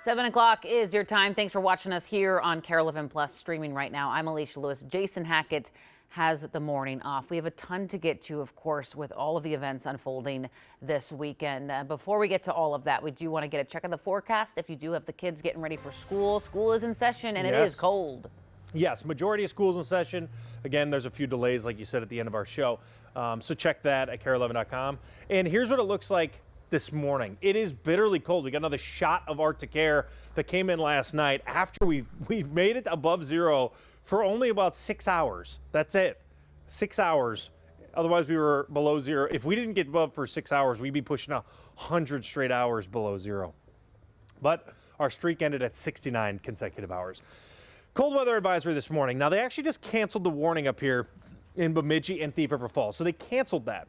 7 o'clock is your time. Thanks for watching us here on KARE 11 Plus streaming right now. I'm Alicia Lewis. Jason Hackett has the morning off. We have a ton to get to, of course, with all of the events unfolding this weekend. Before we get to all of that, we do want to get a check of the forecast. If you do have the kids getting ready for school, school is in session and it is cold. Yes, majority of schools in session. Again, there's a few delays, like you said, at the end of our show. So check that at KARE11.com. And here's what it looks like this morning. It is bitterly cold. We got another shot of Arctic air that came in last night after we made it above zero for only about 6 hours. That's it. 6 hours. Otherwise, we were below zero. If we didn't get above for 6 hours, we'd be pushing 100 straight hours below zero. But our streak ended at 69 consecutive hours. Cold weather advisory this morning. Now, they actually just canceled the warning up here in Bemidji and Thief River Falls. So they canceled that.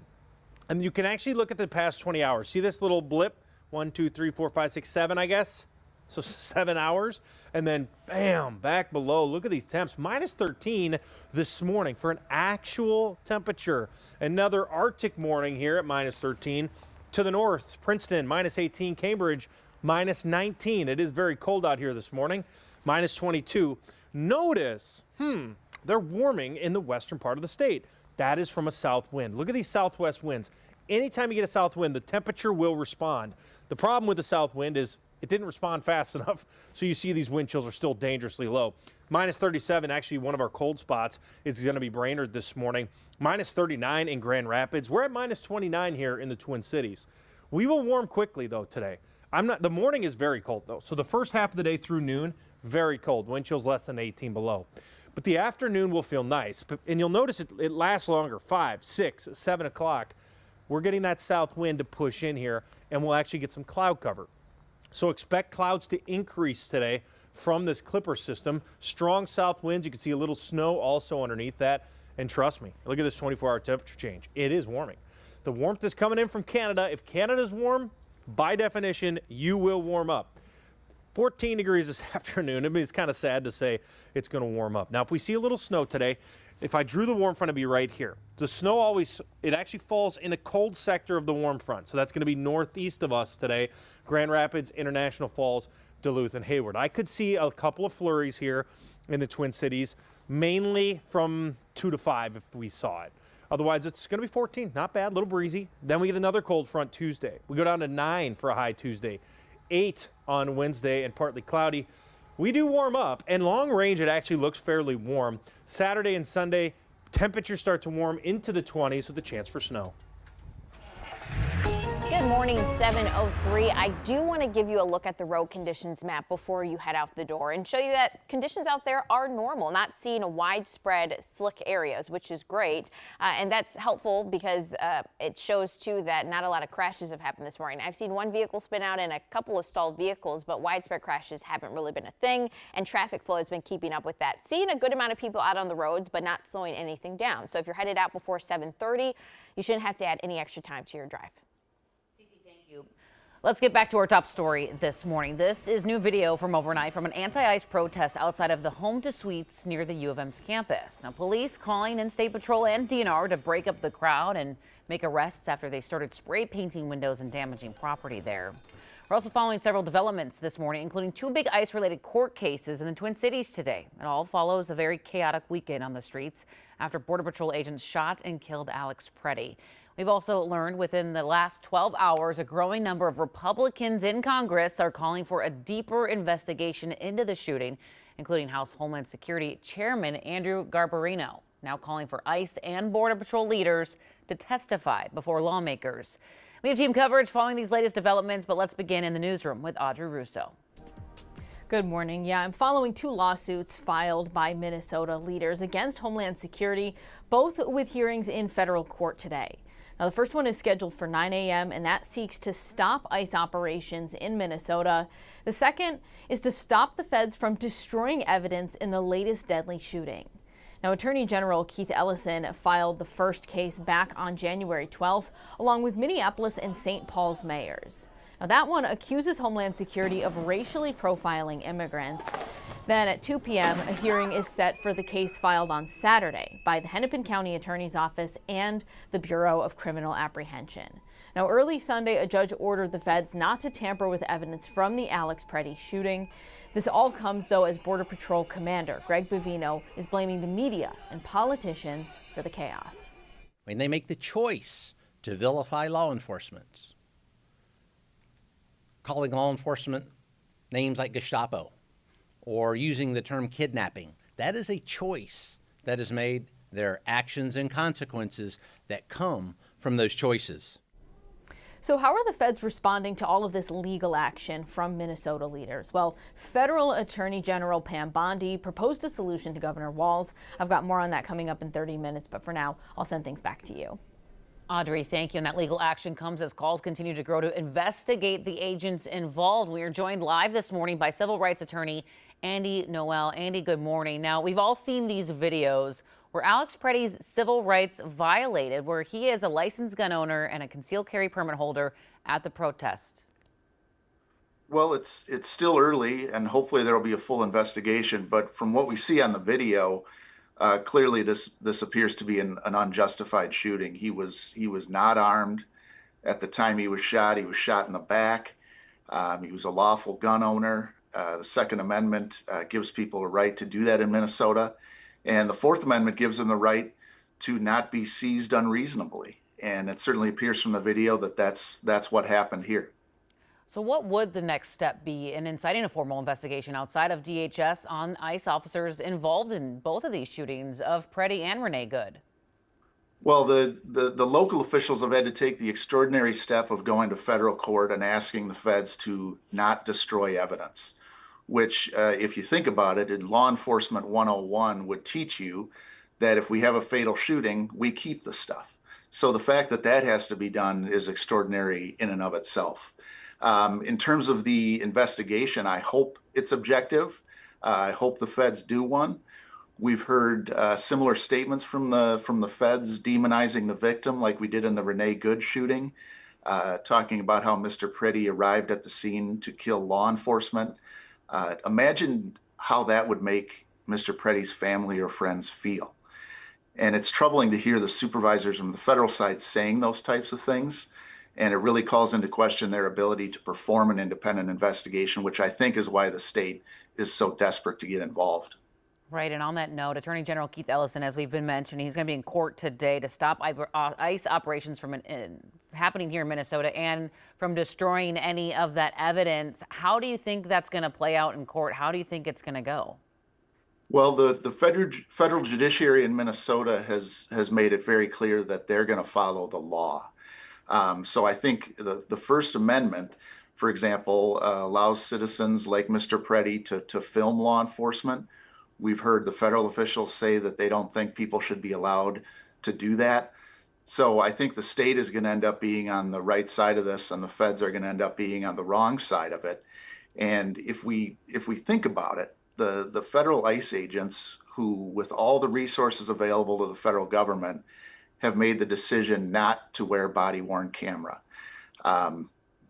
And you can actually look at the past 20 hours. See this little blip? 1, 2, 3, 4, 5, 6, 7, I guess. So 7 hours. And then, bam, back below. Look at these temps. Minus 13 this morning for an actual temperature. Another Arctic morning here at minus 13. To the north, Princeton, minus 18. Cambridge, minus 19. It is very cold out here this morning. Minus 22. Notice, they're warming in the western part of the state. That is from a south wind. Look at these southwest winds. Anytime you get a south wind, the temperature will respond. The problem with the south wind is it didn't respond fast enough, so you see these wind chills are still dangerously low. Minus 37, actually one of our cold spots is going to be Brainerd this morning. Minus 39 in Grand Rapids. We're at minus 29 here in the Twin Cities. We will warm quickly, though, today. The morning is very cold, though. So the first half of the day through noon, very cold. Wind chills less than 18 below. But the afternoon will feel nice. And you'll notice it lasts longer, 5, 6, 7 o'clock. We're getting that south wind to push in here, and we'll actually get some cloud cover. So expect clouds to increase today from this Clipper system. Strong south winds. You can see a little snow also underneath that. And trust me, look at this 24-hour temperature change. It is warming. The warmth is coming in from Canada. If Canada's warm, by definition, you will warm up. 14 degrees this afternoon. I mean, it's kind of sad to say it's going to warm up. Now, if we see a little snow today, if I drew the warm front, it'd be right here. The snow it actually falls in the cold sector of the warm front. So that's going to be northeast of us today. Grand Rapids, International Falls, Duluth, and Hayward. I could see a couple of flurries here in the Twin Cities, mainly from 2 to 5 if we saw it. Otherwise, it's going to be 14. Not bad, a little breezy. Then we get another cold front Tuesday. We go down to 9 for a high Tuesday. 8 on Wednesday and partly cloudy. We do warm up, and long range it actually looks fairly warm. Saturday and Sunday, temperatures start to warm into the 20s with a chance for snow. Good morning, 7:03. I do want to give you a look at the road conditions map before you head out the door and show you that conditions out there are normal, not seeing a widespread slick areas, which is great. And that's helpful because it shows too that not a lot of crashes have happened this morning. I've seen one vehicle spin out and a couple of stalled vehicles, but widespread crashes haven't really been a thing, and traffic flow has been keeping up with that. Seeing a good amount of people out on the roads, but not slowing anything down. So if you're headed out before 7:30, you shouldn't have to add any extra time to your drive. Let's get back to our top story this morning. This is new video from overnight from an anti-ICE protest outside of the Home to Suites near the U of M's campus. Now, police calling in State Patrol and DNR to break up the crowd and make arrests after they started spray painting windows and damaging property there. We're also following several developments this morning, including 2 big ICE-related court cases in the Twin Cities today. It all follows a very chaotic weekend on the streets after Border Patrol agents shot and killed Alex Preddy. We've also learned within the last 12 hours, a growing number of Republicans in Congress are calling for a deeper investigation into the shooting, including House Homeland Security Chairman Andrew Garbarino, now calling for ICE and Border Patrol leaders to testify before lawmakers. We have team coverage following these latest developments, but let's begin in the newsroom with Audrey Russo. Good morning. Yeah, I'm following 2 lawsuits filed by Minnesota leaders against Homeland Security, both with hearings in federal court today. Now, the first one is scheduled for 9 a.m. and that seeks to stop ICE operations in Minnesota. The second is to stop the feds from destroying evidence in the latest deadly shooting. Now, Attorney General Keith Ellison filed the first case back on January 12th, along with Minneapolis and St. Paul's mayors. Now, that one accuses Homeland Security of racially profiling immigrants. Then at 2 p.m., a hearing is set for the case filed on Saturday by the Hennepin County Attorney's Office and the Bureau of Criminal Apprehension. Now, early Sunday, a judge ordered the feds not to tamper with evidence from the Alex Preddy shooting. This all comes, though, as Border Patrol Commander Greg Bovino is blaming the media and politicians for the chaos. When they make the choice to vilify law enforcement, calling law enforcement names like Gestapo or using the term kidnapping, that is a choice that is made. There are actions and consequences that come from those choices. So how are the feds responding to all of this legal action from Minnesota leaders? Well, Federal Attorney General Pam Bondi proposed a solution to Governor Walz. I've got more on that coming up in 30 minutes, but for now, I'll send things back to you. Audrey, thank you. And that legal action comes as calls continue to grow to investigate the agents involved. We are joined live this morning by civil rights attorney Andy Noel. Andy, good morning. Now, we've all seen these videos where Alex Preddy's civil rights violated, where he is a licensed gun owner and a concealed carry permit holder at the protest. Well, it's still early, and hopefully there will be a full investigation. But from what we see on the video, clearly this appears to be an unjustified shooting. He was not armed at the time he was shot. He was shot in the back. He was a lawful gun owner. The Second Amendment gives people a right to do that in Minnesota. And the Fourth Amendment gives them the right to not be seized unreasonably. And it certainly appears from the video that that's what happened here. So what would the next step be in inciting a formal investigation outside of DHS on ICE officers involved in both of these shootings of Preddy and Renee Good? Well, the local officials have had to take the extraordinary step of going to federal court and asking the feds to not destroy evidence, which, if you think about it, in Law Enforcement 101 would teach you that if we have a fatal shooting, we keep the stuff. So the fact that that has to be done is extraordinary in and of itself. In terms of the investigation, I hope it's objective. I hope the feds do one. We've heard similar statements from the feds demonizing the victim, like we did in the Renee Good shooting, talking about how Mr. Preddy arrived at the scene to kill law enforcement. Imagine how that would make Mr. Preddy's family or friends feel. And it's troubling to hear the supervisors from the federal side saying those types of things. And it really calls into question their ability to perform an independent investigation, which I think is why the state is so desperate to get involved. Right. And on that note, Attorney General Keith Ellison, as we've been mentioning, he's going to be in court today to stop ICE operations from happening here in Minnesota and from destroying any of that evidence. How do you think that's going to play out in court? How do you think it's going to go? Well, the federal judiciary in Minnesota has made it very clear that they're going to follow the law. So I think the First Amendment, for example, allows citizens like Mr. Preddy to film law enforcement. We've heard the federal officials say that they don't think people should be allowed to do that. So I think the state is going to end up being on the right side of this, and the feds are going to end up being on the wrong side of it. And if we think about it, the federal ICE agents, who with all the resources available to the federal government, have made the decision not to wear body-worn camera.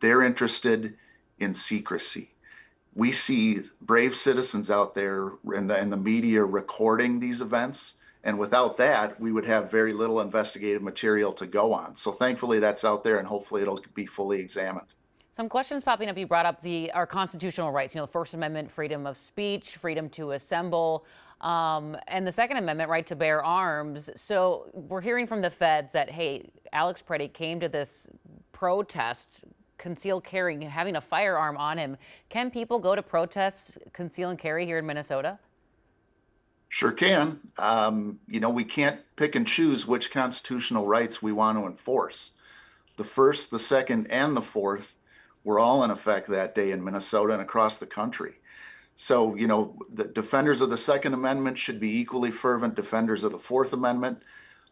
They're interested in secrecy. We see brave citizens out there in the media recording these events, and without that, we would have very little investigative material to go on. So thankfully that's out there, and hopefully it'll be fully examined. Some questions popping up. You brought up our constitutional rights, the First Amendment, freedom of speech, freedom to assemble, and the Second Amendment, right to bear arms. So we're hearing from the feds that, hey, Alex Preddy came to this protest concealed carrying, having a firearm on him. Can people go to protests, conceal and carry here in Minnesota? Sure can. We can't pick and choose which constitutional rights we want to enforce. The First, the Second, and the Fourth were all in effect that day in Minnesota and across the country. So, the defenders of the Second Amendment should be equally fervent defenders of the Fourth Amendment.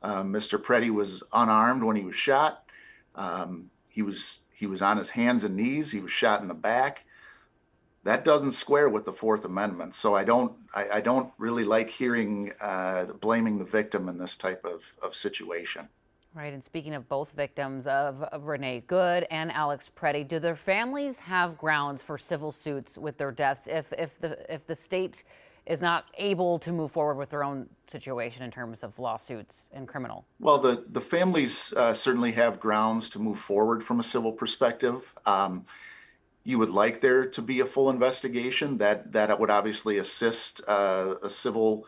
Mr. Preddy was unarmed when he was shot. He was on his hands and knees. He was shot in the back. That doesn't square with the Fourth Amendment. So I don't really like hearing blaming the victim in this type of situation. Right, and speaking of both victims of Renee Good and Alex Preddy, do their families have grounds for civil suits with their deaths if the state is not able to move forward with their own situation in terms of lawsuits and criminal? Well, the families certainly have grounds to move forward from a civil perspective. You would like there to be a full investigation. That would obviously assist a civil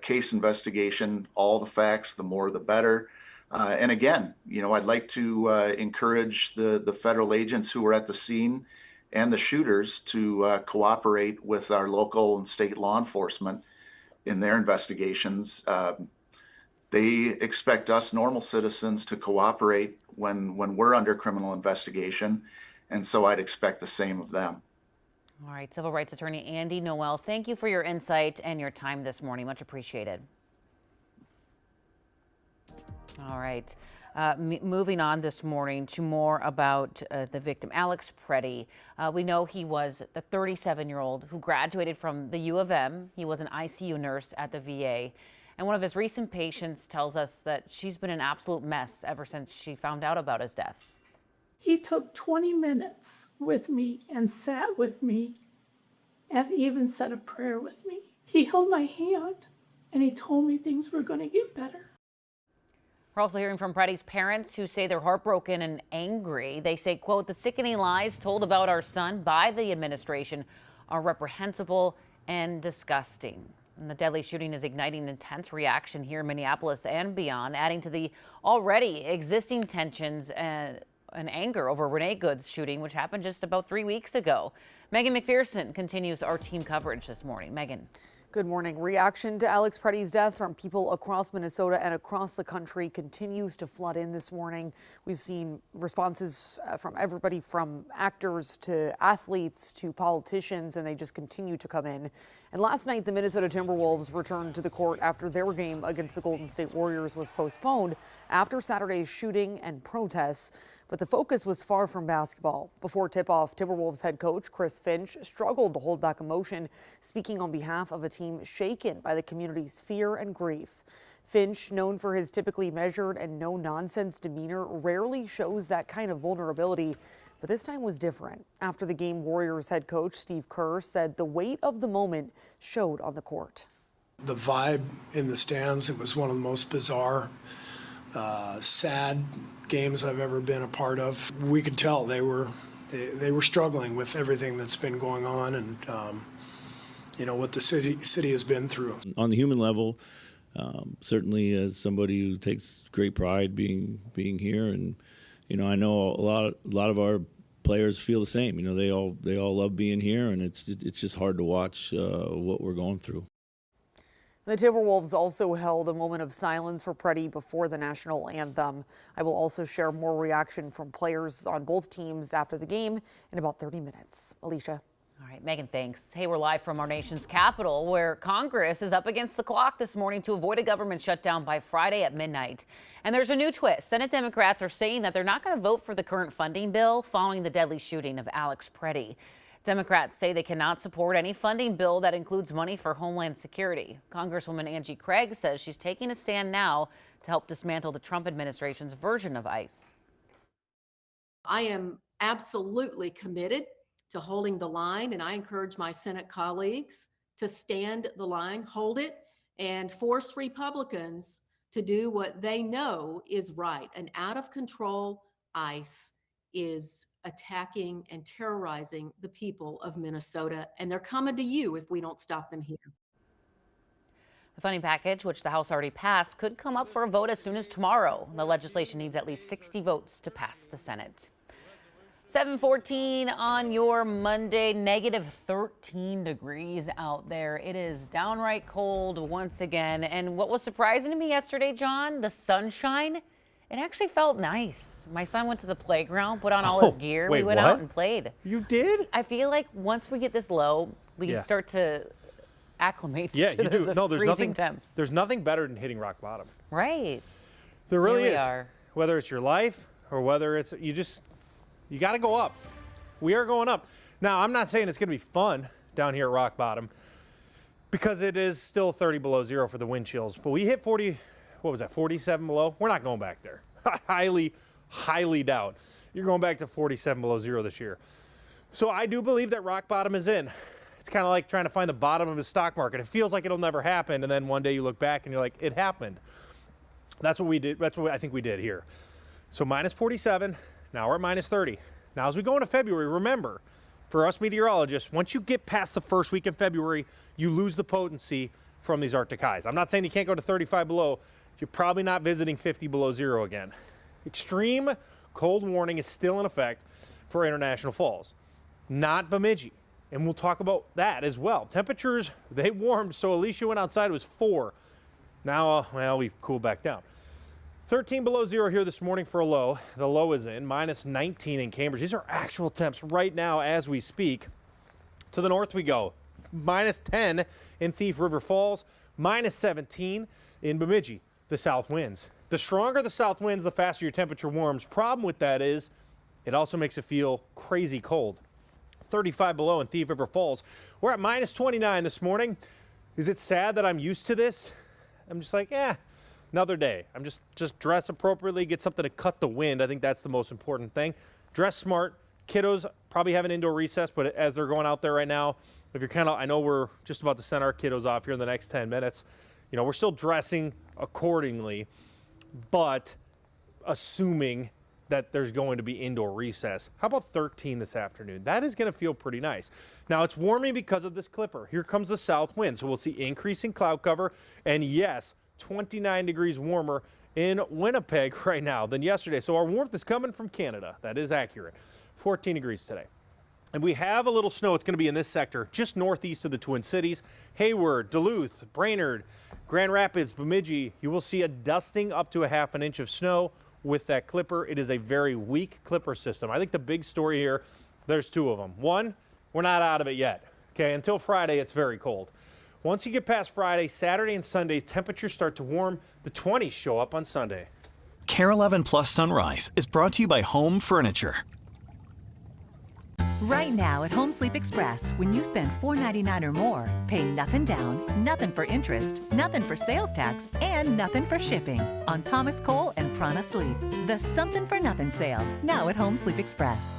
case investigation. All the facts, the more the better. And again, I'd like to encourage the federal agents who were at the scene and the shooters to cooperate with our local and state law enforcement in their investigations. They expect us normal citizens to cooperate when we're under criminal investigation, and so I'd expect the same of them. All right, civil rights attorney Andy Noel, thank you for your insight and your time this morning. Much appreciated. All right. Moving on this morning to more about the victim, Alex Preddy. We know he was the 37-year-old who graduated from the U of M. He was an ICU nurse at the VA. And one of his recent patients tells us that she's been an absolute mess ever since she found out about his death. He took 20 minutes with me and sat with me and even said a prayer with me. He held my hand and he told me things were going to get better. We're also hearing from Preddy's parents who say they're heartbroken and angry. They say, quote, "The sickening lies told about our son by the administration are reprehensible and disgusting." And the deadly shooting is igniting intense reaction here in Minneapolis and beyond, adding to the already existing tensions and anger over Renee Good's shooting, which happened just about 3 weeks ago. Megan McPherson continues our team coverage this morning. Megan. Good morning. Reaction to Alex Preddy's death from people across Minnesota and across the country continues to flood in this morning. We've seen responses from everybody from actors to athletes to politicians, and they just continue to come in. And last night, the Minnesota Timberwolves returned to the court after their game against the Golden State Warriors was postponed after Saturday's shooting and protests. But the focus was far from basketball. Before tip-off, Timberwolves head coach Chris Finch struggled to hold back emotion, speaking on behalf of a team shaken by the community's fear and grief. Finch, known for his typically measured and no-nonsense demeanor, rarely shows that kind of vulnerability, but this time was different. After the game, Warriors head coach Steve Kerr said the weight of the moment showed on the court. The vibe in the stands, it was one of the most bizarre, sad games I've ever been a part of. We could tell they were struggling with everything that's been going on, and what the city has been through. On the human level, certainly as somebody who takes great pride being here, and I know a lot of our players feel the same. They all love being here, and it's just hard to watch what we're going through. The Timberwolves also held a moment of silence for Preddy before the national anthem. I will also share more reaction from players on both teams after the game in about 30 minutes. Alicia. All right, Megan, thanks. Hey, we're live from our nation's capital, where Congress is up against the clock this morning to avoid a government shutdown by Friday at midnight. And there's a new twist. Senate Democrats are saying that they're not going to vote for the current funding bill following the deadly shooting of Alex Preddy. Democrats say they cannot support any funding bill that includes money for Homeland Security. Congresswoman Angie Craig says she's taking a stand now to help dismantle the Trump administration's version of ICE. I am absolutely committed to holding the line, and I encourage my Senate colleagues to stand the line, hold it, and force Republicans to do what they know is right. An out-of-control ICE is attacking and terrorizing the people of Minnesota, and they're coming to you if we don't stop them here. The funding package, which the House already passed, could come up for a vote as soon as tomorrow. The legislation needs at least 60 votes to pass the Senate. 7:14 on your Monday, negative 13 degrees out there. It is downright cold once again. And what was surprising to me yesterday, John, the sunshine. It actually felt nice. My son went to the playground, put on all his gear. Wait, we went what? out and played. You did? I feel like once we get this low, we Yeah. start to acclimate Yeah, to you do. the No, there's freezing nothing. temps. There's nothing better than hitting rock bottom. Right. There really Here we is. are. Whether it's your life or whether it's you got to go up. We are going up. Now, I'm not saying it's going to be fun down here at rock bottom because it is still 30 below zero for the wind chills. But we hit 40. what was that, 47 below? We're not going back there. highly doubt you're going back to 47 below zero this year. So I do believe that rock bottom is in. It's kind of like trying to find the bottom of the stock market. It feels like it'll never happen, and then one day you look back and you're like, it happened. That's what we did. That's what I think we did here. So minus 47, now we're at minus 30. Now as we go into February, remember, for us meteorologists, once you get past the first week in February, you lose the potency from these Arctic highs. I'm not saying you can't go to 35 below. You're probably not visiting 50 below zero again. Extreme cold warning is still in effect for International Falls, not Bemidji. And we'll talk about that as well. Temperatures, they warmed, so Alicia went outside, it was 4. Now, well, we cooled back down. 13 below zero here this morning for a low. The low is in, minus 19 in Cambridge. These are actual temps right now as we speak. To the north we go. Minus 10 in Thief River Falls, minus 17 in Bemidji. The south winds. The stronger the south winds, the faster your temperature warms. Problem with that is it also makes it feel crazy cold. 35 below in Thief River Falls. We're at minus 29 this morning. Is it sad that I'm used to this? I'm just like, another day. I'm just dress appropriately, get something to cut the wind. I think that's the most important thing. Dress smart. Kiddos probably have an indoor recess, but as they're going out there right now, if you're I know we're just about to send our kiddos off here in the next 10 minutes. You know, we're still dressing accordingly, but assuming that there's going to be indoor recess. How about 13 this afternoon? That is going to feel pretty nice. Now it's warming because of this clipper. Here comes the south wind, so we'll see increasing cloud cover, and yes, 29 degrees warmer in Winnipeg right now than yesterday. So our warmth is coming from Canada. That is accurate. 14 degrees today. And we have a little snow. It's going to be in this sector, just northeast of the Twin Cities. Hayward, Duluth, Brainerd, Grand Rapids, Bemidji. You will see a dusting up to a half an inch of snow with that clipper. It is a very weak clipper system. I think the big story here, there's two of them. One, we're not out of it yet. Okay, until Friday, it's very cold. Once you get past Friday, Saturday and Sunday, temperatures start to warm. The 20s show up on Sunday. KARE 11 Plus Sunrise is brought to you by Home Furniture. Right now at Home Sleep Express, when you spend $4.99 or more, pay nothing down, nothing for interest, nothing for sales tax, and nothing for shipping on Thomas Cole and Prana Sleep. The Something for Nothing sale, now at Home Sleep Express.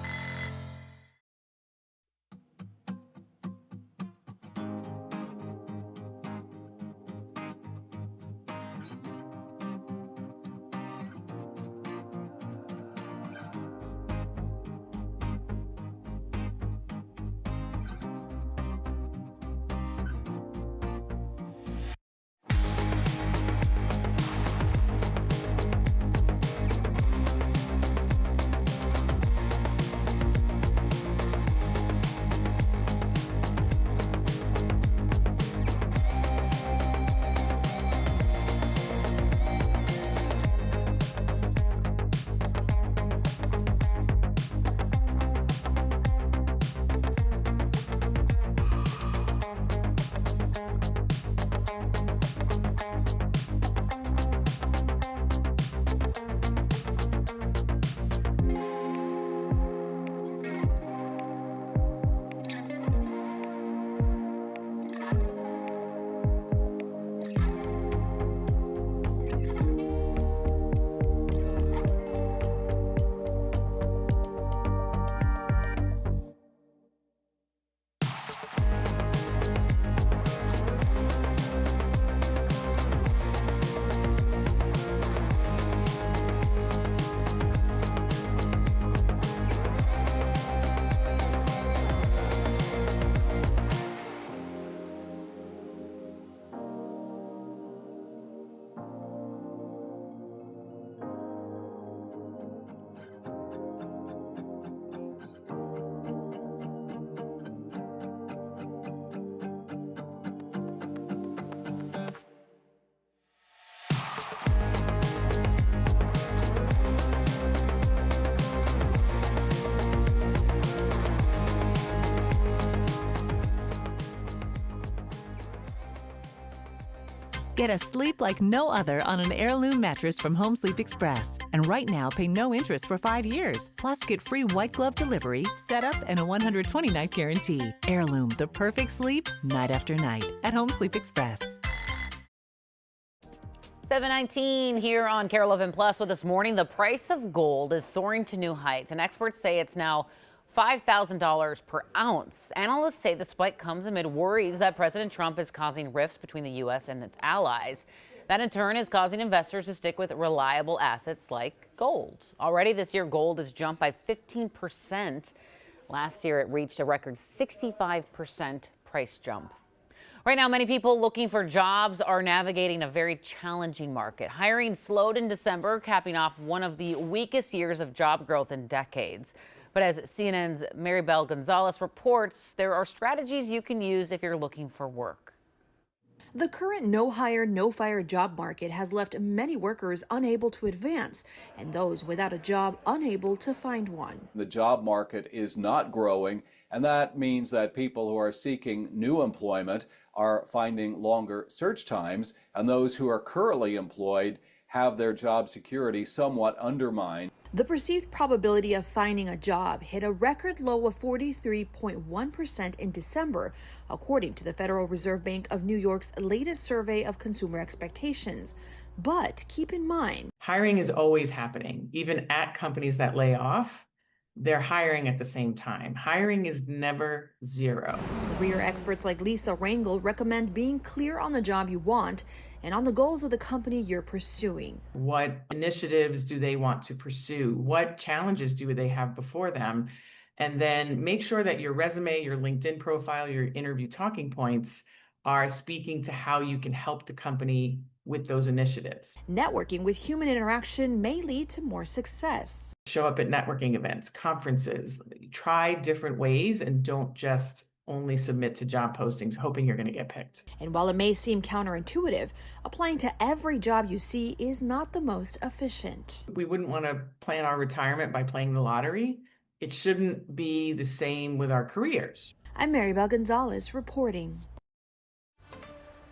Get a sleep like no other on an Heirloom mattress from Home Sleep Express. And right now, pay no interest for 5 years. Plus, get free white glove delivery, setup, and a 120-night guarantee. Heirloom, the perfect sleep, night after night, at Home Sleep Express. 7:19 here on KARE 11 Plus. With this morning, the price of gold is soaring to new heights, and experts say it's now $5,000 per ounce. Analysts say the spike comes amid worries that President Trump is causing rifts between the U.S. and its allies. That in turn is causing investors to stick with reliable assets like gold. Already this year, gold has jumped by 15%. Last year, it reached a record 65% price jump. Right now, many people looking for jobs are navigating a very challenging market. Hiring slowed in December, capping off one of the weakest years of job growth in decades. But as CNN's Maribel Gonzalez reports, there are strategies you can use if you're looking for work. The current no-hire, no-fire job market has left many workers unable to advance and those without a job unable to find one. The job market is not growing, and that means that people who are seeking new employment are finding longer search times, and those who are currently employed have their job security somewhat undermined. The perceived probability of finding a job hit a record low of 43.1% in December, according to the Federal Reserve Bank of New York's latest survey of consumer expectations. But keep in mind, hiring is always happening. Even at companies that lay off, they're hiring at the same time. Hiring is never zero. Career experts like Lisa Rangel recommend being clear on the job you want and on the goals of the company you're pursuing. What initiatives do they want to pursue? What challenges do they have before them? And then make sure that your resume, your LinkedIn profile, your interview talking points are speaking to how you can help the company with those initiatives. Networking with human interaction may lead to more success. Show up at networking events, conferences, try different ways and don't just only submit to job postings hoping you're going to get picked. And while it may seem counterintuitive, applying to every job you see is not the most efficient. We wouldn't want to plan our retirement by playing the lottery. It shouldn't be the same with our careers. I'm Maribel Gonzalez reporting.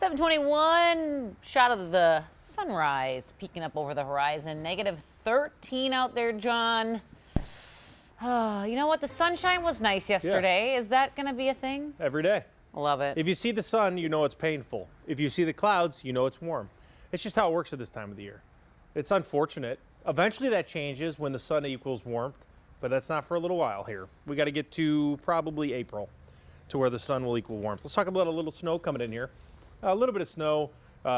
7:21, shot of the sunrise peeking up over the horizon. -13 out there, John. You know what? The sunshine was nice yesterday. Is that going to be a thing? Every day. I love it. If you see the sun, you know it's painful. If you see the clouds, you know it's warm. It's just how it works at this time of the year. It's unfortunate. Eventually that changes when the sun equals warmth, but that's not for a little while here. We got to get to probably April to where the sun will equal warmth. Let's talk about a little snow coming in here. A little bit of snow,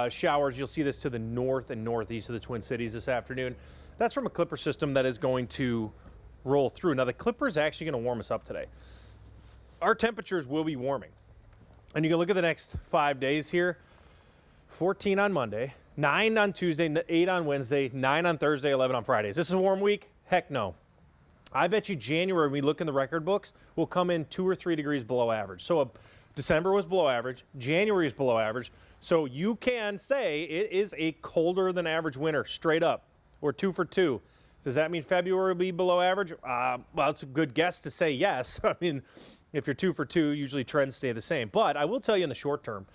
showers. You'll see this to the north and northeast of the Twin Cities this afternoon. That's from a Clipper system that is going to roll through. Now, the Clipper is actually going to warm us up today. Our temperatures will be warming. And you can look at the next 5 days here. 14 on Monday, 9 on Tuesday, 8 on Wednesday, 9 on Thursday, 11 on Fridays. This is a warm week? Heck no. I bet you January, when we look in the record books, will come in 2 or 3 degrees below average. So December was below average. January is below average. So you can say it is a colder than average winter, straight up. We're 2 for 2. Does that mean February will be below average? Well, it's a good guess to say yes. I mean, if you're 2 for 2, usually trends stay the same. But I will tell you in the short term,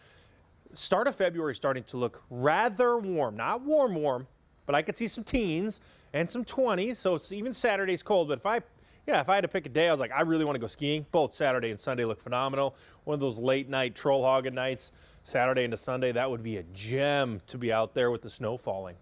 start of February is starting to look rather warm. Not warm, but I could see some teens and some 20s. So it's even Saturday's cold. But if I had to pick a day, I was like, I really want to go skiing. Both Saturday and Sunday look phenomenal. One of those late night troll hogging nights, Saturday into Sunday, that would be a gem to be out there with the snow falling.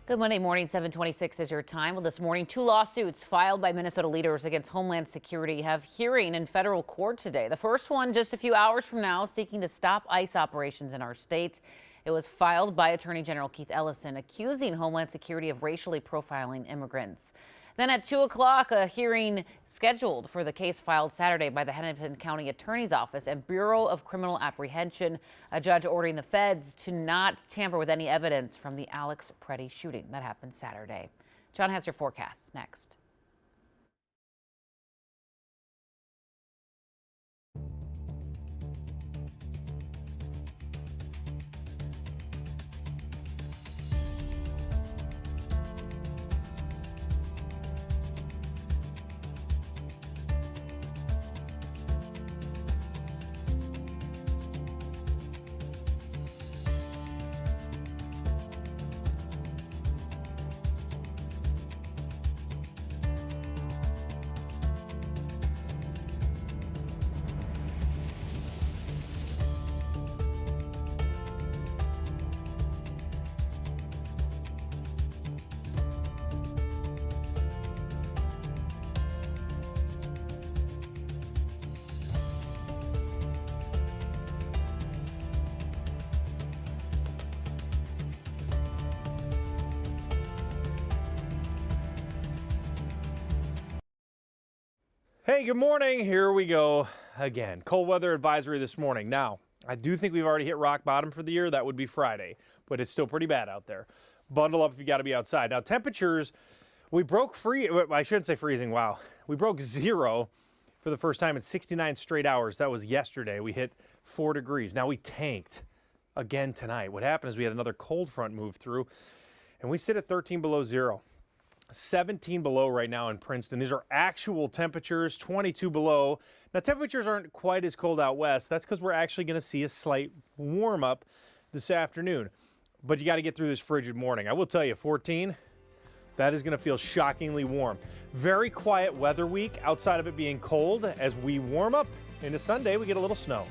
Good Monday morning, 7:26 is your time. Well, this morning, 2 lawsuits filed by Minnesota leaders against Homeland Security have hearing in federal court today. The first one just a few hours from now, seeking to stop ICE operations in our state. It was filed by Attorney General Keith Ellison, accusing Homeland Security of racially profiling immigrants. Then at 2 o'clock, a hearing scheduled for the case filed Saturday by the Hennepin County Attorney's Office and Bureau of Criminal Apprehension. A judge ordering the feds to not tamper with any evidence from the Alex Preddy shooting that happened Saturday. John has your forecast next. Hey, good morning. Here we go again. Cold weather advisory this morning. Now, I do think we've already hit rock bottom for the year. That would be Friday, but it's still pretty bad out there. Bundle up if you got to be outside. Now, temperatures, we broke I shouldn't say freezing. Wow. We broke zero for the first time in 69 straight hours. That was yesterday. We hit 4 degrees. Now we tanked again tonight. What happened is we had another cold front move through, and we sit at 13 below zero. 17 below right now in Princeton. These are actual temperatures, 22 below. Now, temperatures aren't quite as cold out west. That's because we're actually going to see a slight warm up this afternoon. But you got to get through this frigid morning. I will tell you, 14, that is going to feel shockingly warm. Very quiet weather week outside of it being cold. As we warm up into Sunday, we get a little snow.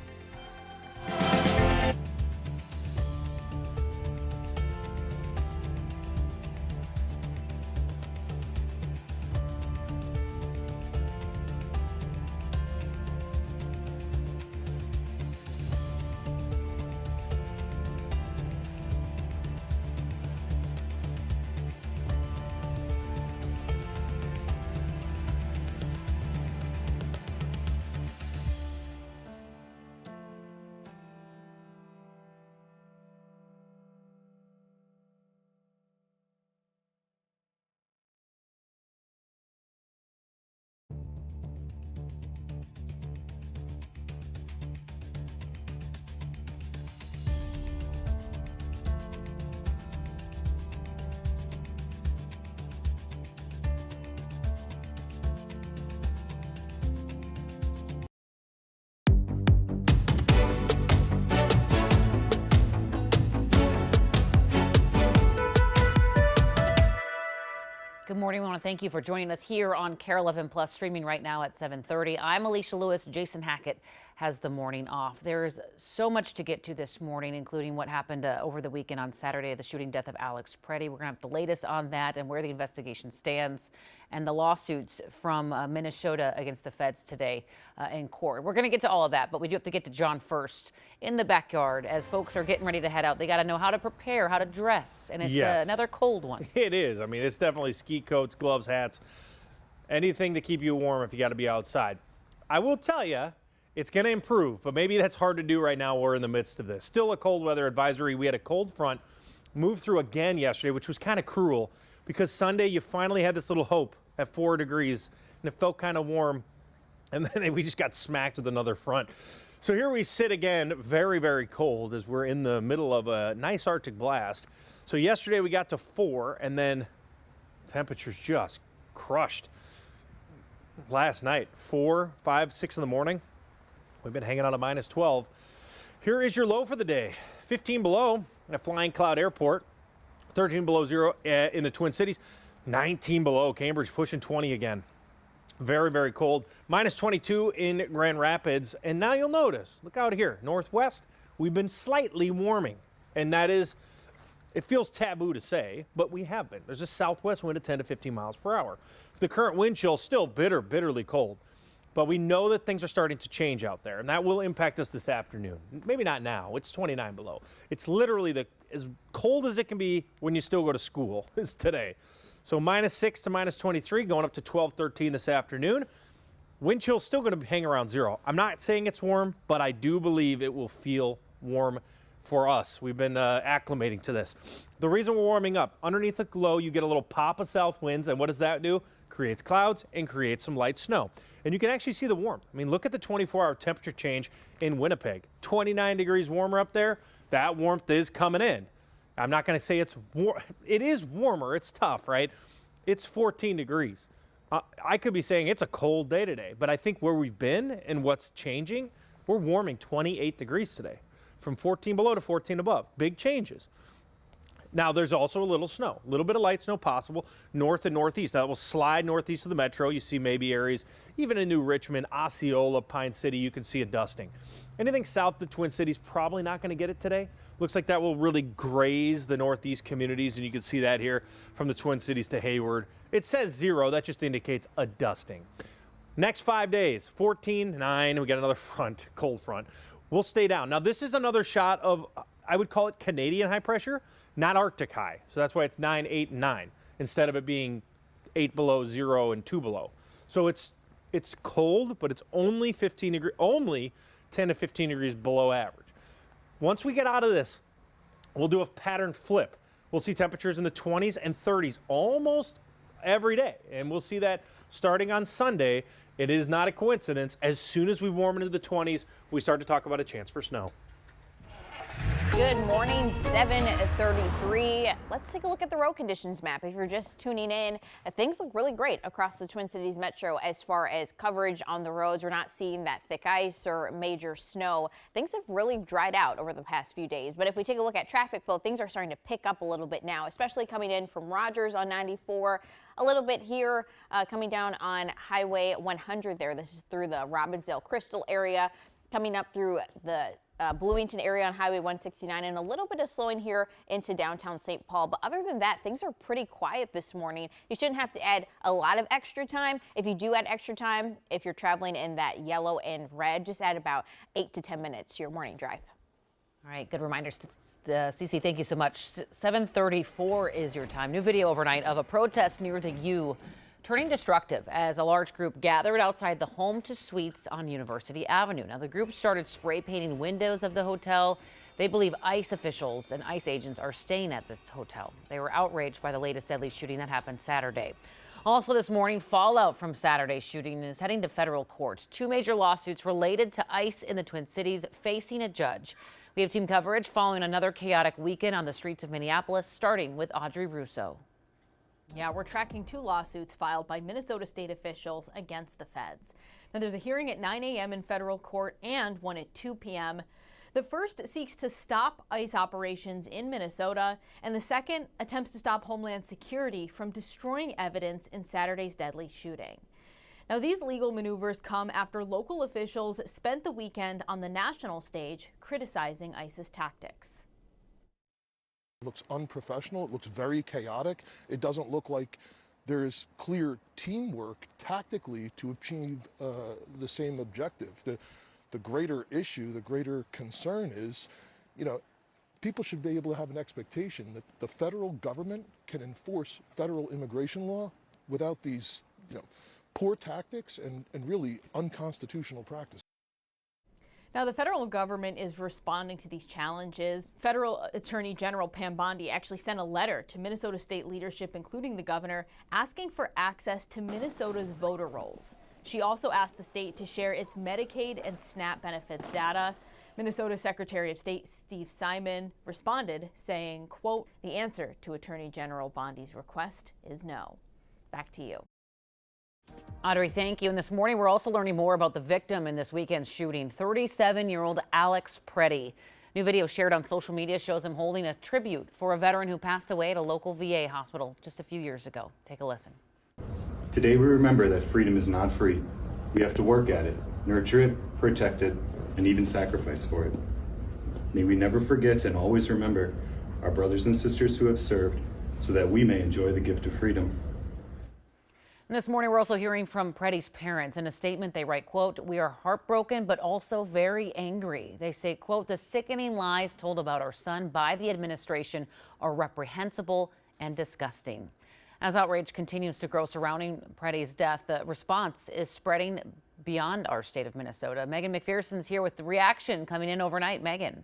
Good morning. We want to thank you for joining us here on KARE 11 Plus, streaming right now at 7:30. I'm Alicia Lewis. Jason Hackett has the morning off. There's so much to get to this morning, including what happened over the weekend on Saturday, the shooting death of Alex Preddy. We're going to have the latest on that and where the investigation stands, and the lawsuits from Minnesota against the feds today in court. We're going to get to all of that, but we do have to get to John first in the backyard as folks are getting ready to head out. They got to know how to prepare, how to dress, and it's another cold one. It is. I mean, it's definitely ski coats, gloves, hats, anything to keep you warm if you got to be outside. I will tell you, it's going to improve, but maybe that's hard to do right now. We're in the midst of this. Still a cold weather advisory. We had a cold front move through again yesterday, which was kind of cruel because Sunday you finally had this little hope at 4 degrees, and it felt kind of warm, and then we just got smacked with another front. So here we sit again, very, very cold as we're in the middle of a nice Arctic blast. So yesterday we got to 4, and then temperatures just crushed. Last night, 4, 5, 6 in the morning. We've been hanging out at minus 12. Here is your low for the day. 15 below at Flying Cloud Airport. 13 below zero in the Twin Cities. 19 below. Cambridge pushing 20 again. Very, very cold. Minus 22 in Grand Rapids. And now you'll notice, look out here, Northwest, we've been slightly warming. And that is It feels taboo to say, but we have been. There's a southwest wind of 10 to 15 miles per hour. The current wind chill is still bitterly cold, but we know that things are starting to change out there, and that will impact us this afternoon. Maybe not now. It's 29 below. It's literally as cold as it can be when you still go to school is today. So -6 to -23, going up to 12, 13 this afternoon. Wind chill still going to hang around 0. I'm not saying it's warm, but I do believe it will feel warm for us. We've been acclimating to this. The reason we're warming up, underneath the low, you get a little pop of south winds, and what does that do? Creates clouds and creates some light snow. And you can actually see the warmth. I mean, look at the 24-hour temperature change in Winnipeg. 29 degrees warmer up there. That warmth is coming in. I'm not going to say it's warm. It is warmer. It's tough, right? It's 14 degrees. I could be saying it's a cold day today, but I think where we've been and what's changing, we're warming 28 degrees today. From 14 below to 14 above. Big changes. Now, there's also a little snow, a little bit of light snow possible north and northeast. That will slide northeast of the metro. You see maybe areas, even in New Richmond, Osceola, Pine City, you can see a dusting. Anything south of the Twin Cities, probably not going to get it today. Looks like that will really graze the northeast communities, and you can see that here from the Twin Cities to Hayward. It says 0. That just indicates a dusting. Next 5 days, 14, 9, we got another front, cold front. We'll stay down. Now, this is another shot of, I would call it Canadian high pressure, not Arctic high. So that's why it's 9, 8, and 9 instead of it being 8 below, 0, and 2 below. So it's cold, but it's only 10 to 15 degrees below average. Once we get out of this, we'll do a pattern flip. We'll see temperatures in the 20s and 30s almost every day. And we'll see that starting on Sunday. It is not a coincidence. As soon as we warm into the 20s, we start to talk about a chance for snow. Good morning, 7:33. Let's take a look at the road conditions map. If you're just tuning in, things look really great across the Twin Cities metro as far as coverage on the roads. We're not seeing that thick ice or major snow. Things have really dried out over the past few days. But if we take a look at traffic flow, things are starting to pick up a little bit now, especially coming in from Rogers on 94. A little bit here coming down on Highway 100 there. This is through the Robbinsdale Crystal area, coming up through the Bloomington area on Highway 169, and a little bit of slowing here into downtown St. Paul. But other than that, things are pretty quiet this morning. You shouldn't have to add a lot of extra time. If you do add extra time, if you're traveling in that yellow and red, just add about 8 to 10 minutes to your morning drive. All right, good reminder. Cece, thank you so much. 7:34 is your time. New video overnight of a protest near the U turning destructive as a large group gathered outside the Home to Suites on University Avenue. Now, the group started spray painting windows of the hotel. They believe ICE officials and ICE agents are staying at this hotel. They were outraged by the latest deadly shooting that happened Saturday. Also this morning, fallout from Saturday's shooting is heading to federal courts. 2 major lawsuits related to ICE in the Twin Cities facing a judge. We have team coverage following another chaotic weekend on the streets of Minneapolis, starting with Audrey Russo. Yeah, we're tracking 2 lawsuits filed by Minnesota state officials against the feds. Now, there's a hearing at 9 a.m. in federal court and one at 2 p.m. The first seeks to stop ICE operations in Minnesota, and the second attempts to stop Homeland Security from destroying evidence in Saturday's deadly shooting. Now, these legal maneuvers come after local officials spent the weekend on the national stage criticizing ICE's tactics. It looks unprofessional. It looks very chaotic. It doesn't look like there's clear teamwork tactically to achieve the same objective. The greater issue, the greater concern is, people should be able to have an expectation that the federal government can enforce federal immigration law without these, poor tactics and really unconstitutional practices. Now, the federal government is responding to these challenges. Federal Attorney General Pam Bondi actually sent a letter to Minnesota state leadership, including the governor, asking for access to Minnesota's voter rolls. She also asked the state to share its Medicaid and SNAP benefits data. Minnesota Secretary of State Steve Simon responded saying, quote, "The answer to Attorney General Bondi's request is no." Back to you. Audrey, thank you. And this morning, we're also learning more about the victim in this weekend's shooting, 37-year-old Alex Preddy. New video shared on social media shows him holding a tribute for a veteran who passed away at a local VA hospital just a few years ago. Take a listen. Today, we remember that freedom is not free. We have to work at it, nurture it, protect it, and even sacrifice for it. May we never forget and always remember our brothers and sisters who have served, so that we may enjoy the gift of freedom. And this morning, we're also hearing from Preddy's parents. In a statement, they write, quote, "We are heartbroken, but also very angry." They say, quote, "The sickening lies told about our son by the administration are reprehensible and disgusting." As outrage continues to grow surrounding Preddy's death, the response is spreading beyond our state of Minnesota. Megan McPherson's here with the reaction coming in overnight. Megan.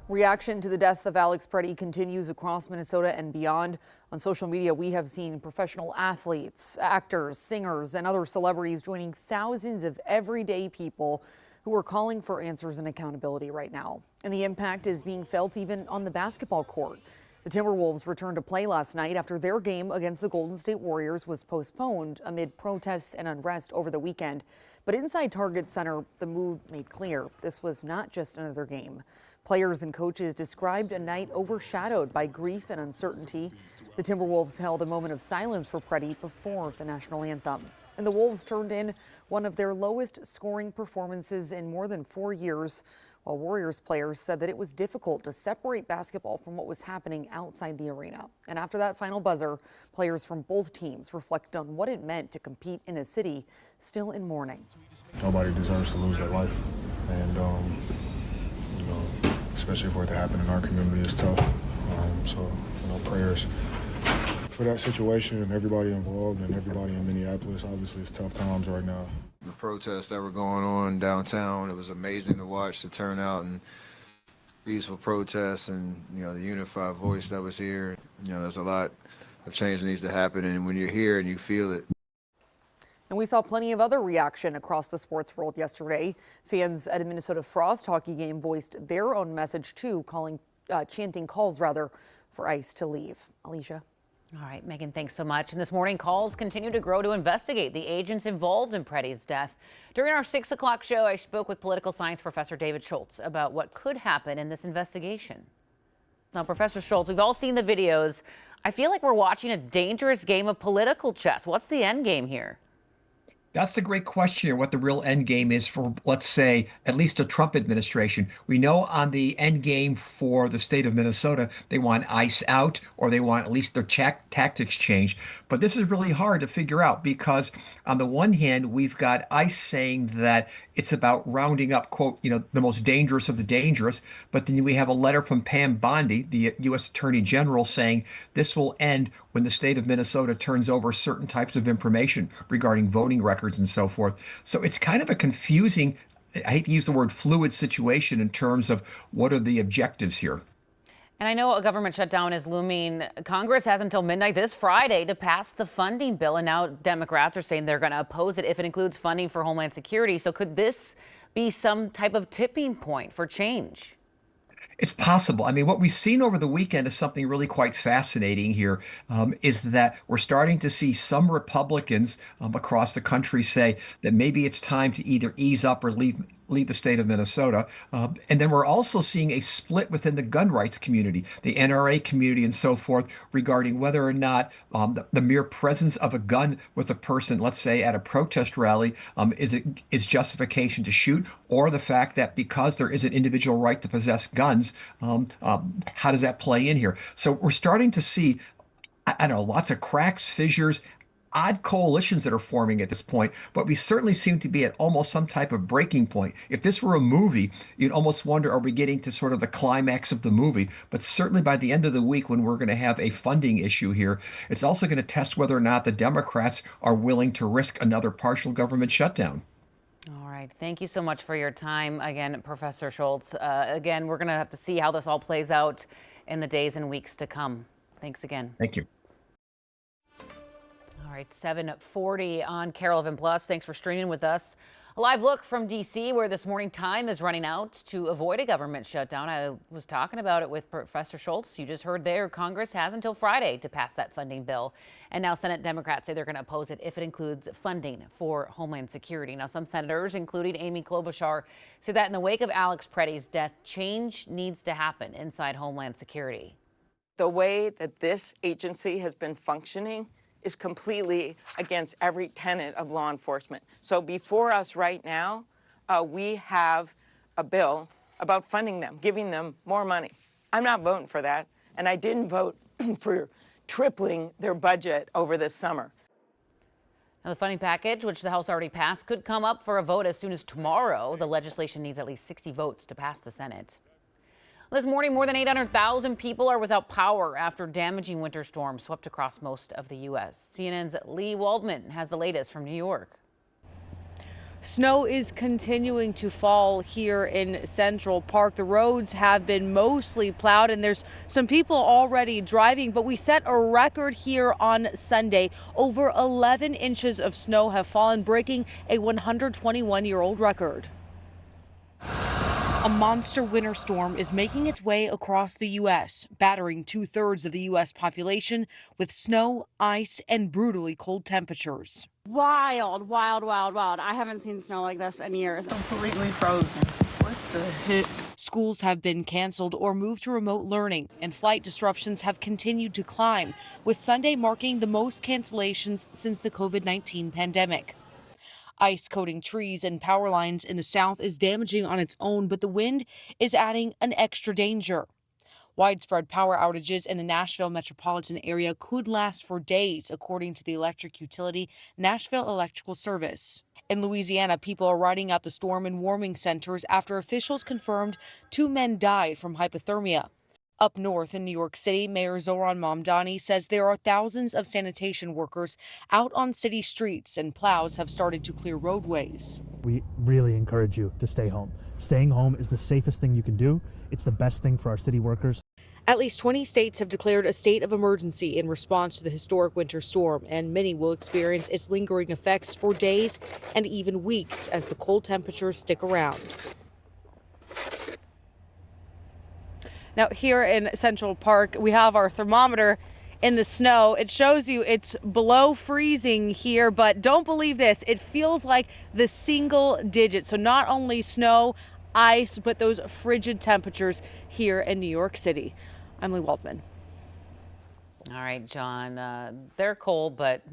Reaction to the death of Alex Preddy continues across Minnesota and beyond. On social media, we have seen professional athletes, actors, singers, and other celebrities joining thousands of everyday people who are calling for answers and accountability right now. And the impact is being felt even on the basketball court. The Timberwolves returned to play last night after their game against the Golden State Warriors was postponed amid protests and unrest over the weekend. But inside Target Center, the mood made clear this was not just another game. Players and coaches described a night overshadowed by grief and uncertainty. The Timberwolves held a moment of silence for Preddy before the national anthem. And the Wolves turned in one of their lowest scoring performances in more than 4 years, while Warriors players said that it was difficult to separate basketball from what was happening outside the arena. And after that final buzzer, players from both teams reflected on what it meant to compete in a city still in mourning. Nobody deserves to lose their life. And, especially for it to happen in our community, is tough. So, prayers for that situation and everybody involved and everybody in Minneapolis. Obviously, it's tough times right now. The protests that were going on downtown, it was amazing to watch the turnout and peaceful protests and, the unified voice that was here. There's a lot of change that needs to happen, and when you're here and you feel it. And we saw plenty of other reaction across the sports world yesterday. Fans at a Minnesota Frost hockey game voiced their own message too, chanting calls for ICE to leave. Alicia. All right, Megan, thanks so much. And this morning, calls continue to grow to investigate the agents involved in Preddy's death. During our 6 o'clock show, I spoke with political science professor David Schultz about what could happen in this investigation. Now, Professor Schultz, we've all seen the videos. I feel like we're watching a dangerous game of political chess. What's the end game here? That's the great question, what the real end game is for, let's say, at least a Trump administration. We know on the end game for the state of Minnesota, they want ICE out, or they want at least their tactics changed. But this is really hard to figure out because on the one hand, we've got ICE saying that it's about rounding up, quote, the most dangerous of the dangerous. But then we have a letter from Pam Bondi, the U.S. Attorney General, saying this will end when the state of Minnesota turns over certain types of information regarding voting records and so forth. So it's kind of a confusing, I hate to use the word fluid situation in terms of what are the objectives here. And I know a government shutdown is looming. Congress has until midnight this Friday to pass the funding bill. And now Democrats are saying they're going to oppose it if it includes funding for Homeland Security. So could this be some type of tipping point for change? It's possible. I mean, what we've seen over the weekend is something really quite fascinating here, is that we're starting to see some Republicans across the country say that maybe it's time to either ease up or leave the state of Minnesota. And then we're also seeing a split within the gun rights community, the NRA community and so forth, regarding whether or not the mere presence of a gun with a person, let's say at a protest rally, is justification to shoot, or the fact that because there is an individual right to possess guns, how does that play in here? So we're starting to see, I don't know, lots of cracks, fissures, odd coalitions that are forming at this point, but we certainly seem to be at almost some type of breaking point. If this were a movie, you'd almost wonder, are we getting to sort of the climax of the movie? But certainly by the end of the week, when we're going to have a funding issue here, it's also going to test whether or not the Democrats are willing to risk another partial government shutdown. All right. Thank you so much for your time. Again, Professor Schultz. Again, we're going to have to see how this all plays out in the days and weeks to come. Thanks again. Thank you. All right, 7:40 on KARE 11 Plus. Thanks for streaming with us. A live look from D.C., where this morning time is running out to avoid a government shutdown. I was talking about it with Professor Schultz. You just heard there, Congress has until Friday to pass that funding bill. And now Senate Democrats say they're going to oppose it if it includes funding for Homeland Security. Now, some senators, including Amy Klobuchar, say that in the wake of Alex Preddy's death, change needs to happen inside Homeland Security. The way that this agency has been functioning is completely against every tenet of law enforcement. So before us right now, we have a bill about funding them, giving them more money. I'm not voting for that. And I didn't vote for tripling their budget over this summer. Now, the funding package, which the House already passed, could come up for a vote as soon as tomorrow. The legislation needs at least 60 votes to pass the Senate. This morning, more than 800,000 people are without power after damaging winter storms swept across most of the U.S. CNN's Lee Waldman has the latest from New York. Snow is continuing to fall here in Central Park. The roads have been mostly plowed and there's some people already driving, but we set a record here on Sunday. Over 11 inches of snow have fallen, breaking a 121-year-old record. A monster winter storm is making its way across the U.S., battering 2/3 of the U.S. population with snow, ice, and brutally cold temperatures. Wild, wild, wild, wild. I haven't seen snow like this in years. Completely frozen. What the heck? Schools have been canceled or moved to remote learning, and flight disruptions have continued to climb, with Sunday marking the most cancellations since the COVID-19 pandemic. Ice coating trees and power lines in the south is damaging on its own, but the wind is adding an extra danger. Widespread power outages in the Nashville metropolitan area could last for days, according to the electric utility Nashville Electrical Service. In Louisiana, people are riding out the storm in warming centers after officials confirmed 2 men died from hypothermia. Up north in New York City, Mayor Zoran Mamdani says there are thousands of sanitation workers out on city streets and plows have started to clear roadways. We really encourage you to stay home. Staying home is the safest thing you can do. It's the best thing for our city workers. At least 20 states have declared a state of emergency in response to the historic winter storm, and many will experience its lingering effects for days and even weeks as the cold temperatures stick around. Now, here in Central Park, we have our thermometer in the snow. It shows you it's below freezing here, but don't believe this. It feels like the single digit. So not only snow, ice, but those frigid temperatures here in New York City. I'm Lee Waldman. All right, John, they're cold, but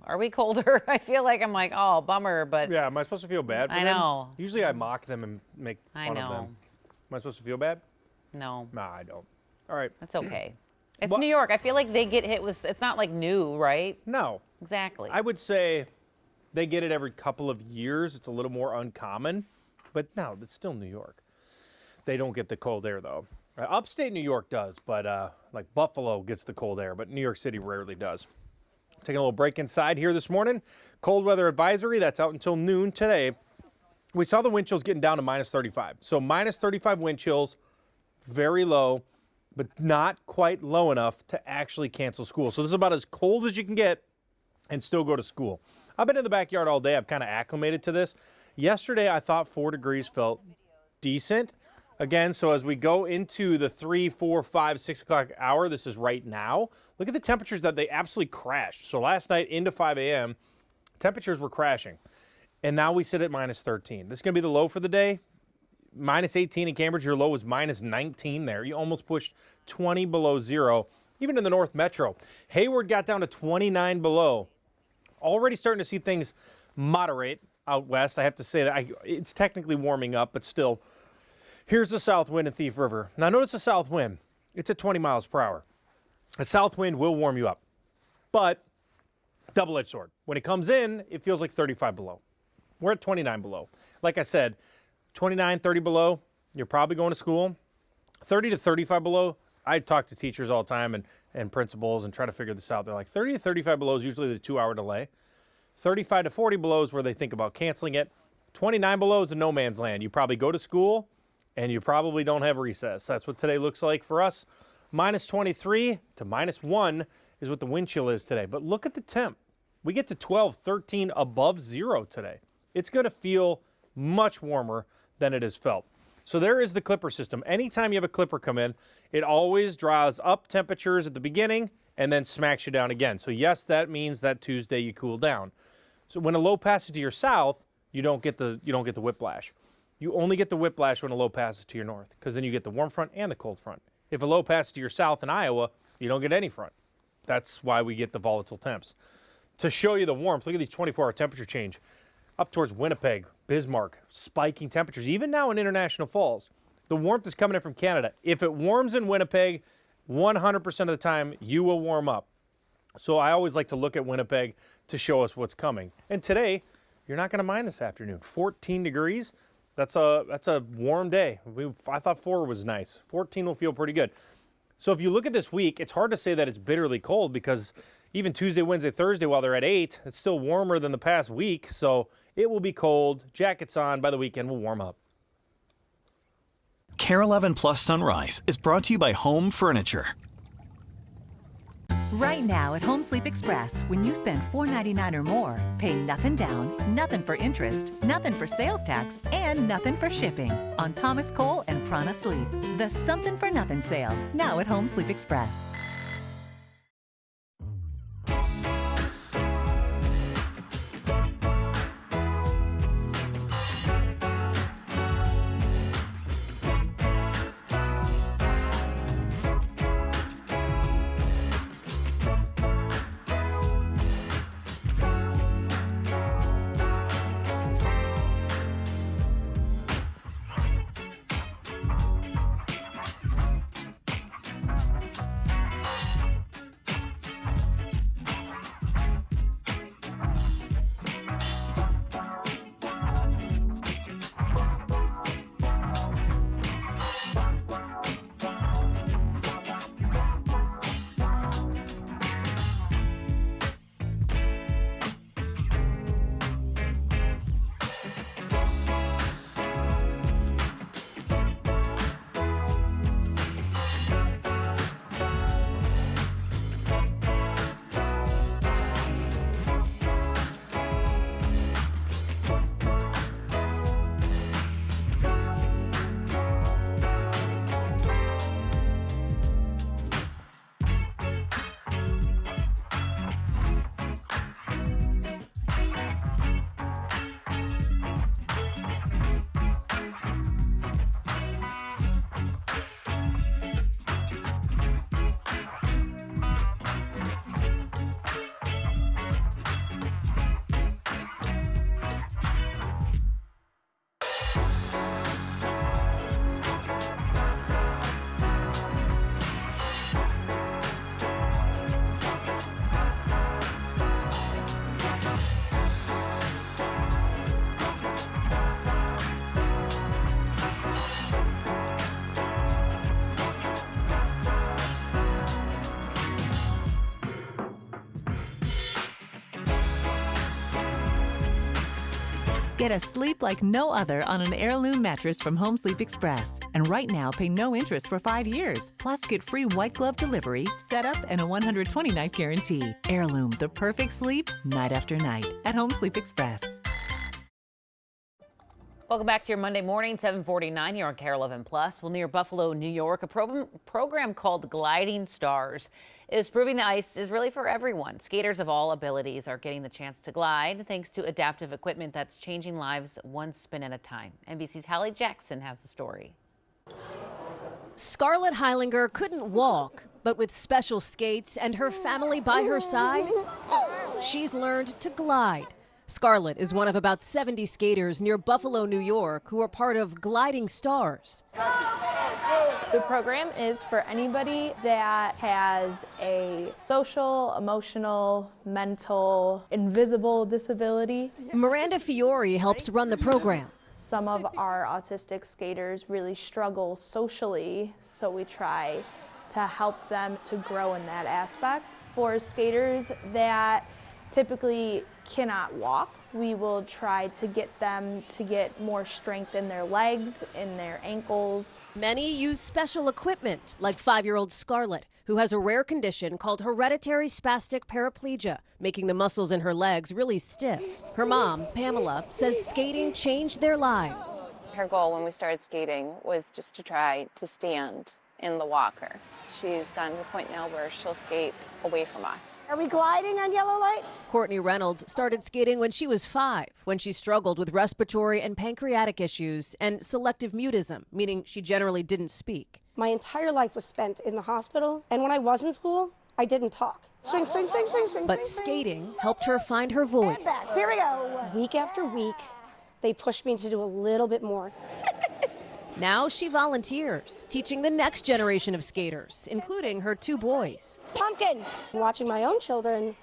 are we colder? I feel like I'm like, oh, bummer, but Yeah, am I supposed to feel bad for them? I know. Usually I mock them and make I fun know. of them. Am I supposed to feel bad? No. Nah, I don't. All right. That's okay. It's New York. I feel like they get hit with, it's not like new, right? No. Exactly. I would say they get it every couple of years. It's a little more uncommon, but no, it's still New York. They don't get the cold air though. Upstate New York does, but like Buffalo gets the cold air, but New York City rarely does. Taking a little break inside here this morning. Cold weather advisory, that's out until noon today. We saw the wind chills getting down to minus 35. So minus 35 wind chills, very low, but not quite low enough to actually cancel school. So this is about as cold as you can get and still go to school. I've been in the backyard all day. I've kind of acclimated to this. Yesterday, I thought 4 degrees felt decent. Again, so as we go into the 3, 4, 5, 6 o'clock hour, this is right now. Look at the temperatures that they absolutely crashed. So last night into 5 a.m., temperatures were crashing. And now we sit at minus 13. This is going to be the low for the day. Minus 18 in Cambridge, your low was minus 19 there. You almost pushed 20 below zero, even in the North Metro. Hayward got down to 29 below. Already starting to see things moderate out west. I have to say that it's technically warming up, but still. Here's the south wind in Thief River. Now notice the south wind. It's at 20 miles per hour. A south wind will warm you up, but double-edged sword. When it comes in, it feels like 35 below. We're at 29 below. Like I said, 29, 30 below, you're probably going to school. 30 to 35 below, I talk to teachers all the time and principals and try to figure this out. They're like, 30 to 35 below is usually the 2-hour delay. 35 to 40 below is where they think about canceling it. 29 below is a no man's land. You probably go to school and you probably don't have recess. That's what today looks like for us. Minus 23 to minus 1 is what the wind chill is today. But look at the temp. We get to 12, 13 above zero today. It's going to feel much warmer than it has felt. So there is the Clipper system. Anytime you have a Clipper come in, it always draws up temperatures at the beginning and then smacks you down again. So yes, that means that Tuesday you cool down. So when a low passes to your south, you don't get the whiplash. You only get the whiplash when a low passes to your north, because then you get the warm front and the cold front. If a low passes to your south in Iowa, you don't get any front. That's why we get the volatile temps. To show you the warmth, look at these 24-hour temperature change. Up towards Winnipeg, Bismarck, spiking temperatures, even now in International Falls. The warmth is coming in from Canada. If it warms in Winnipeg, 100% of the time you will warm up. So I always like to look at Winnipeg to show us what's coming. And today, you're not going to mind this afternoon. 14 degrees, that's a warm day. I thought 4 was nice. 14 will feel pretty good. So if you look at this week, it's hard to say that it's bitterly cold because even Tuesday, Wednesday, Thursday, while they're at 8, it's still warmer than the past week. So it will be cold. Jackets on. By the weekend, we'll warm up. KARE 11 Plus Sunrise is brought to you by Home Furniture. Right now at Home Sleep Express, when you spend $4.99 or more, pay nothing down, nothing for interest, nothing for sales tax, and nothing for shipping on Thomas Cole and Prana Sleep. The Something for Nothing sale, now at Home Sleep Express. Get a sleep like no other on an Heirloom mattress from Home Sleep Express. And right now, pay no interest for 5 years. Plus, get free white glove delivery, setup, and a 120-night guarantee. Heirloom, the perfect sleep, night after night. At Home Sleep Express. Welcome back to your Monday morning, 7:49 here on KARE 11 Plus. Well, near Buffalo, New York, a program called Gliding Stars is proving the ice is really for everyone. Skaters of all abilities are getting the chance to glide thanks to adaptive equipment that's changing lives one spin at a time. NBC's Hallie Jackson has the story. Scarlett Heilinger couldn't walk, but with special skates and her family by her side, she's learned to glide. Scarlett is one of about 70 skaters near Buffalo, New York, who are part of Gliding Stars. The program is for anybody that has a social, emotional, mental, invisible disability. Miranda Fiore helps run the program. Some of our autistic skaters really struggle socially, so we try to help them to grow in that aspect. For skaters that typically cannot walk, we will try to get them to get more strength in their legs, in their ankles. Many use special equipment, like 5-year-old Scarlett, who has a rare condition called hereditary spastic paraplegia, making the muscles in her legs really stiff. Her mom, Pamela, says skating changed their life. Her goal when we started skating was just to try to stand in the walker. She's gotten to the point now where she'll skate away from us. Are we gliding on yellow light? Courtney Reynolds started skating when she was 5, when she struggled with respiratory and pancreatic issues and selective mutism, meaning she generally didn't speak. My entire life was spent in the hospital, and when I was in school, I didn't talk. Swing, swing, swing, swing, swing. But swing, skating helped her find her voice. Head back. Here we go. Week after week, they pushed me to do a little bit more. Now she volunteers, teaching the next generation of skaters, including her 2 boys. Pumpkin! Watching my own children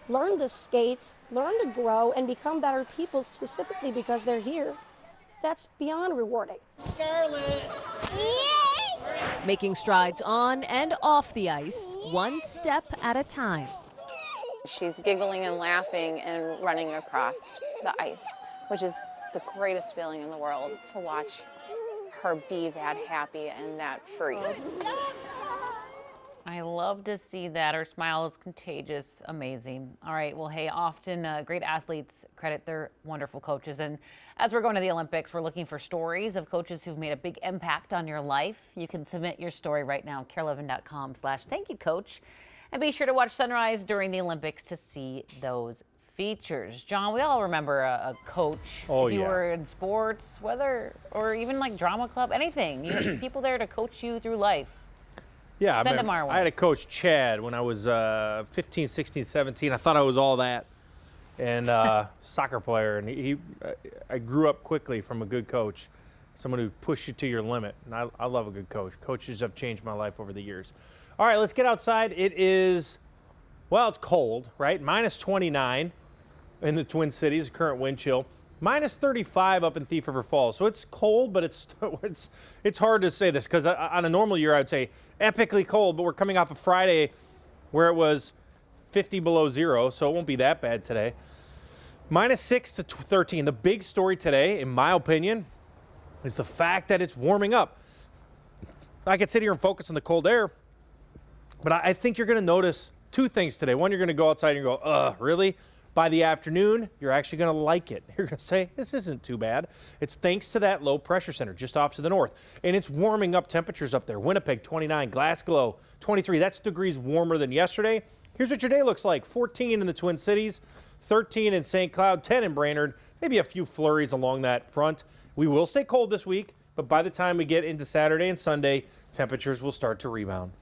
learn to skate, learn to grow, and become better people specifically because they're here, that's beyond rewarding. Scarlett! Making strides on and off the ice, one step at a time. She's giggling and laughing and running across the ice, which is the greatest feeling in the world, to watch her be that happy and that free. I love to see that. Her smile is contagious. Amazing. All right. Well, hey, often great athletes credit their wonderful coaches. And as we're going to the Olympics, we're looking for stories of coaches who've made a big impact on your life. You can submit your story right now, KARE11.com/thank-you-coach. And be sure to watch Sunrise during the Olympics to see those features. John, we all remember a coach. Oh, if you yeah. were in sports, whether, or even like drama club, anything. You have people there to coach you through life. Yeah, Send them our way. I had a coach, Chad, when I was 15, 16, 17. I thought I was all that, and soccer player. And I grew up quickly from a good coach, someone who pushed you to your limit. And I love a good coach. Coaches have changed my life over the years. All right, let's get outside. It is, well, it's cold, right? Minus 29 in the Twin Cities, current wind chill. Minus 35 up in Thief River Falls. So it's cold, but it's hard to say this because on a normal year, I'd say epically cold, but we're coming off of Friday where it was 50 below zero, so it won't be that bad today. Minus 6 to 13. The big story today, in my opinion, is the fact that it's warming up. I could sit here and focus on the cold air, but I think you're going to notice 2 things today. One, you're going to go outside and go, really? By the afternoon, you're actually going to like it. You're going to say, this isn't too bad. It's thanks to that low pressure center just off to the north. And it's warming up temperatures up there. Winnipeg, 29. Glasgow, 23. That's degrees warmer than yesterday. Here's what your day looks like. 14 in the Twin Cities, 13 in St. Cloud, 10 in Brainerd. Maybe a few flurries along that front. We will stay cold this week, but by the time we get into Saturday and Sunday, temperatures will start to rebound.